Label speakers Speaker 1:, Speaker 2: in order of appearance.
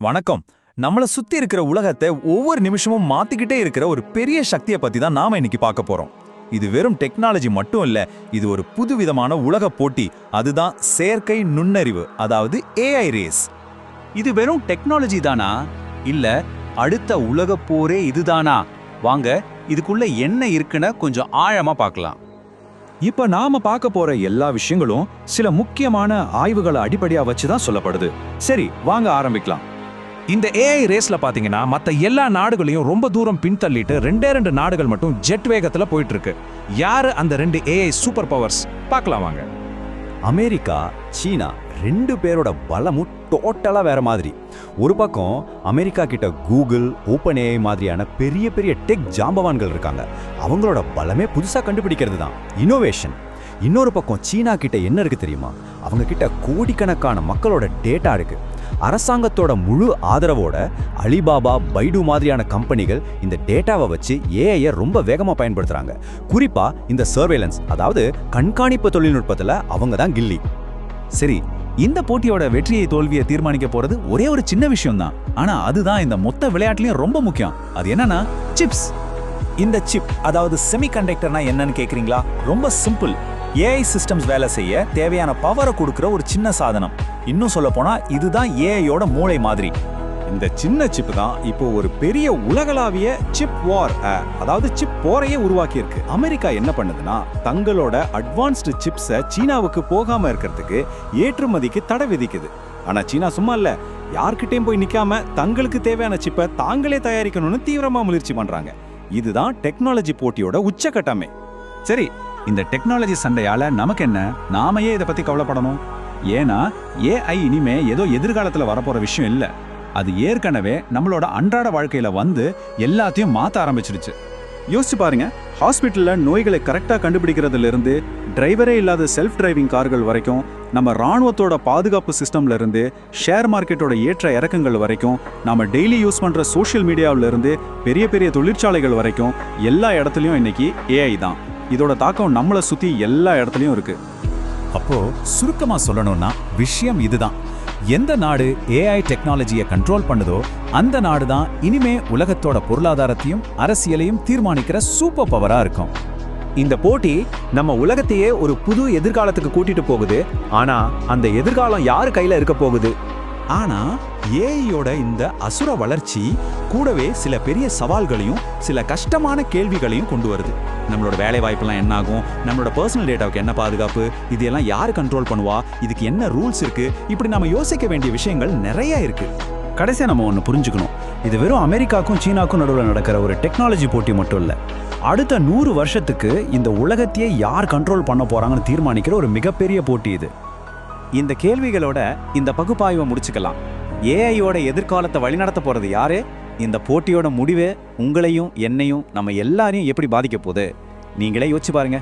Speaker 1: வணக்கம். நம்மள சுத்தி இருக்கிற உலகத்தை ஒவ்வொரு நிமிஷமும் மாத்திக்கிட்டே இருக்கிற ஒரு பெரிய சக்தியை பத்தி தான் நாம இன்னைக்கு பார்க்க போறோம். இது வெறும் டெக்னாலஜி மட்டும் இல்ல, இது ஒரு புதுவிதமான உலக போட்டி. அதுதான் செயற்கை நுண்ணறிவு, அதாவது ஏஐ ரேஸ்.
Speaker 2: இது வெறும் டெக்னாலஜி தானா, இல்ல அடுத்த உலக போரே இதுதானா? வாங்க இதுக்குள்ள என்ன இருக்குன்னு கொஞ்சம் ஆழமா பார்க்கலாம்.
Speaker 3: இப்ப நாம பார்க்க போற எல்லா விஷயங்களும் சில முக்கியமான ஆய்வுகளை அடிப்படையா வச்சுதான் சொல்லப்படுது. சரி, வாங்க ஆரம்பிக்கலாம்.
Speaker 4: இந்த ஏஐ ரேஸ்ல பாத்தீங்கன்னா மத்த எல்லா நாடுகளையும் ரொம்ப தூரம் பின்தள்ளிட்டு ரெண்டு நாடுகள் மட்டும் ஜெட் வேகத்துல போயிட்டு இருக்கு. யாரு அந்த ரெண்டு ஏஐ சூப்பர் பவர்ஸ் பார்க்கலாம் வாங்க.
Speaker 5: அமெரிக்கா, சீனா ரெண்டு பேரோட பலமும் டோட்டலா வேற மாதிரி. ஒரு பக்கம் அமெரிக்கா கிட்ட கூகுள், ஓப்பன் ஏஐ மாதிரியான பெரிய பெரிய டெக் ஜாம்பவான்கள் இருக்காங்க. அவங்களோட பலமே புதுசா கண்டுபிடிக்கிறது தான், இனோவேஷன். இன்னொரு பக்கம் சீனா கிட்ட என்ன இருக்கு தெரியுமா? அவங்க கிட்ட கோடிக்கணக்கான மக்களோட டேட்டா இருக்கு. அரசாங்கத்தோட முழு ஆதரவோட அலிபாபா, பைடு மாதிரியான கம்பெனிகள் இந்த டேட்டாவை வச்சு ஏஐயை ரொம்ப வேகமா பயன்படுத்துறாங்க. குறிப்பா இந்த சர்வேலன்ஸ், அதாவது கண்காணிப்பு தொழில்நுட்பத்துல அவங்க தான் கில்லி.
Speaker 2: சரி, இந்த போட்டியோட வெற்றியை தோல்வியை தீர்மானிக்க போறது ஒரே ஒரு சின்ன விஷயம் தான். ஆனா அதுதான் இந்த மொத்த விளையாட்டுலயும் ரொம்ப முக்கியம். அது என்னன்னா சிப்ஸ்.
Speaker 1: இந்த சிப், அதாவது செமிகண்டக்டர்னா என்னன்னு கேக்குறீங்களா? ரொம்ப சிம்பிள். ஏஐ சிஸ்டம்ஸ் வேலை செய்ய தேவையான பவரை கொடுக்கிற ஒரு சின்ன சாதனம். இன்னும் சொல்ல போனா இதுதான் ஏஐயோட மூளை மாதிரி.
Speaker 3: இந்த சின்ன சிப் தான் இப்போ ஒரு பெரிய உலகளாவிய சிப் வார், அதாவது சிப் போரையே உருவாக்கி இருக்கு. அமெரிக்கா என்ன பண்ணுதுன்னா, தங்களோட அட்வான்ஸ்டு சிப்ஸை சீனாவுக்கு போகாம இருக்கிறதுக்கு ஏற்றுமதிக்கு தடை விதிக்குது. ஆனா சீனா சும்மா இல்ல, யார்கிட்டயும் போய் நிக்காம தங்களுக்கு தேவையான சிப்பை தாங்களே தயாரிக்கணும்னு தீவிரமா முயற்சி பண்றாங்க. இதுதான் டெக்னாலஜி போட்டியோட உச்சக்கட்டமே.
Speaker 2: சரி, இந்த டெக்னாலஜி சண்டையால நமக்கு என்ன? நாம ஏன் இதை பத்தி கவலைப்படணும்? ஏன்னா ஏஐ இனிமே ஏதோ எதிர்காலத்துல வரப்போற விஷயம் இல்ல. அது ஏற்கனவே நம்மளோட அன்றாட வாழ்க்கையில வந்து எல்லாத்தையும் மாத்த ஆரம்பிச்சிருச்சு.
Speaker 3: யோசிச்சு பாருங்க, ஹாஸ்பிட்டல்ல நோய்களை கரெக்டா கண்டுபிடிக்கிறதுல இருந்து டிரைவரே இல்லாத செல்ஃப் டிரைவிங் கார்கள் வரைக்கும், நம்ம ராணுவத்தோட பாதுகாப்பு சிஸ்டம்ல இருந்து ஷேர் மார்க்கெட்டோட ஏற்ற இறக்கங்கள் வரைக்கும், நாம டெய்லி யூஸ் பண்ற சோஷியல் மீடியாவில இருந்து பெரிய பெரிய தொழிற்சாலைகள் வரைக்கும் எல்லா இடத்துலயும் இன்னைக்கு ஏஐ தான். இதோட தாக்கம் நம்மளை சுத்தி எல்லா இடத்துலயும் இருக்கு.
Speaker 4: அப்போ சுருக்கமா சொல்லணும்னா விஷயம் இதுதான். எந்த நாடு ஏஐ டெக்னாலஜியை கண்ட்ரோல் பண்ணுதோ அந்த நாடு தான் இனிமே உலகத்தோட பொருளாதாரத்தையும் அரசியலையும் தீர்மானிக்கிற சூப்பர் பவரா இருக்கும்.
Speaker 6: இந்த போட்டி நம்ம உலகத்தையே ஒரு புது எதிர்காலத்துக்கு கூட்டிட்டு போகுது. ஆனா அந்த எதிர்காலம் யாரு கையில இருக்க போகுது?
Speaker 1: ஆனா ஏஐயோட இந்த அசுர வளர்ச்சி கூடவே சில பெரிய சவால்களையும் சில கஷ்டமான கேள்விகளையும் கொண்டு வருது. நம்மளோட வேலை வாய்ப்பெல்லாம் என்ன ஆகும்? நம்மளோட பர்சனல் டேட்டாவுக்கு என்ன பாதுகாப்பு? இதெல்லாம் யாரு கண்ட்ரோல் பண்ணுவா? இதுக்கு என்ன ரூல்ஸ் இருக்கு? இப்படி நம்ம யோசிக்க வேண்டிய விஷயங்கள் நிறைய இருக்கு.
Speaker 3: கடைசியா நம்ம ஒன்று புரிஞ்சுக்கணும், இது வெறும் அமெரிக்காக்கும் சீனாக்கும் நடுவில் நடக்கிற ஒரு டெக்னாலஜி போட்டி மட்டும் இல்லை. அடுத்த 100 வருஷத்துக்கு இந்த உலகத்தையே யார் கண்ட்ரோல் பண்ண போறாங்கன்னு தீர்மானிக்கிற ஒரு மிகப்பெரிய போட்டி இது.
Speaker 6: இந்த கேள்விகளோட இந்த பகுப்பாய்வை முடிச்சுக்கலாம். ஏஐயோட எதிர்காலத்தை வழிநடத்த போறது யாரு? இந்த போட்டியோட முடிவு உங்களையும் என்னையும், நம்ம எல்லாரையும் எப்படி பாதிக்க போகுது? நீங்களே யோசிச்சு பாருங்க.